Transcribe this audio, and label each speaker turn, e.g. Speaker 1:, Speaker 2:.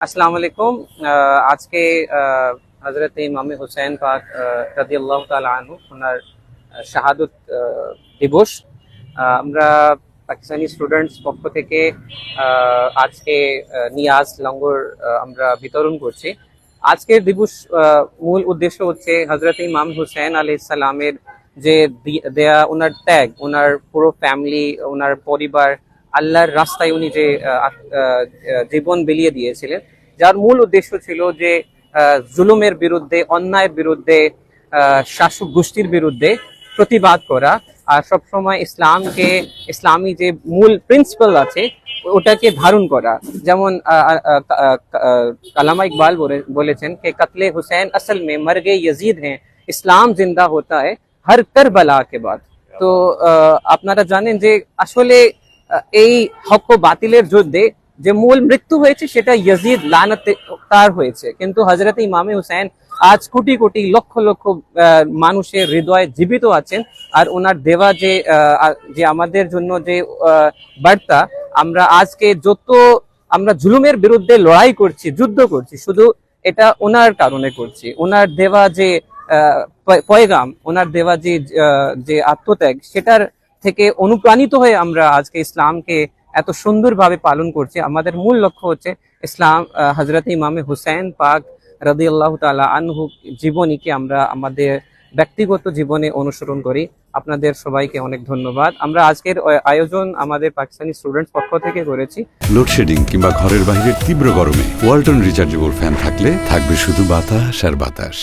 Speaker 1: अस्सलाम वालेकुम। আজকে হযরত ইমাম হুসাইন পাক রাদিয়াল্লাহু তাআলা আনহু ওনার শাহাদত দিবস আমরা পাকিস্তানি স্টুডেন্টস পক্ষ থেকে আজকে নিয়াজ লঙ্গর আমরা বিতরণ করছি। আজকের দিবস মূল উদ্দেশ্য হচ্ছে হযরত ইমাম হুসাইন আলাইহিস সালামের যে দেয়া ওনার ত্যাগ, ওনার পুরো ফ্যামিলি, ওনার পরিবার আল্লাহর রাস্তায় উনি যে জীবন বিলিয়ে দিয়েছিলেন, যার মূল উদ্দেশ্য ছিল যে জুলুমের বিরুদ্ধে, অন্যায়ের বিরুদ্ধে, শাসক গোষ্ঠীর বিরুদ্ধে প্রতিবাদ করা, আর সবসময় ইসলামকে, ইসলামী যে মূল প্রিন্সিপাল আছে ওটাকে ধারণ করা। যেমন কালামা ইকবাল বলেছেন কে কতলে হুসैन असल में मर गए यजीद हैं, ইসলাম জিন্দা होता है हर करबला के बाद। তো আপনারা জানেন যে আসলে এই হক ও বাতিলের যুদ্ধে যে মূল মৃত্যু হয়েছে সেটা ইয়াজিদ লানত তার হয়েছে, কিন্তু হযরত ইমাম হুসাইন আজ কোটি কোটি লক্ষ লক্ষ মানুষের হৃদয়ে জীবিত আছেন। আর ওনার দেওয়া যে আমাদের জন্য যে বার্তা, আমরা আজকে যত আমরা জুলুমের বিরুদ্ধে লড়াই করছি, যুদ্ধ করছি, শুধু এটা ওনার কারণে করছি। ওনার দেওয়া যে পয়গাম, ওনার দেওয়া যে আত্মত্যাগ, সেটার থেকে অনুপ্রাণিত হয়ে আমরা আজকে ইসলামকে এত সুন্দরভাবে পালন করছি। আমাদের মূল লক্ষ্য হচ্ছে ইসলাম, হযরত ইমাম হুসাইন পাক রাদিয়াল্লাহু তাআলা আনহু জীবনীকে আমরা আমাদের ব্যক্তিগত জীবনে অনুসরণ করি। আপনাদের সবাইকে অনেক ধন্যবাদ। আমরা আজকের আয়োজন আমাদের পাকিস্তানি স্টুডেন্টস পক্ষ থেকে করেছি।
Speaker 2: লোডশেডিং কিংবা ঘরের বাইরের তীব্র গরমে ওয়ালটন রিচার্জেবল ফ্যান থাকলে থাকবে শুধু বাতাস আর বাতাস।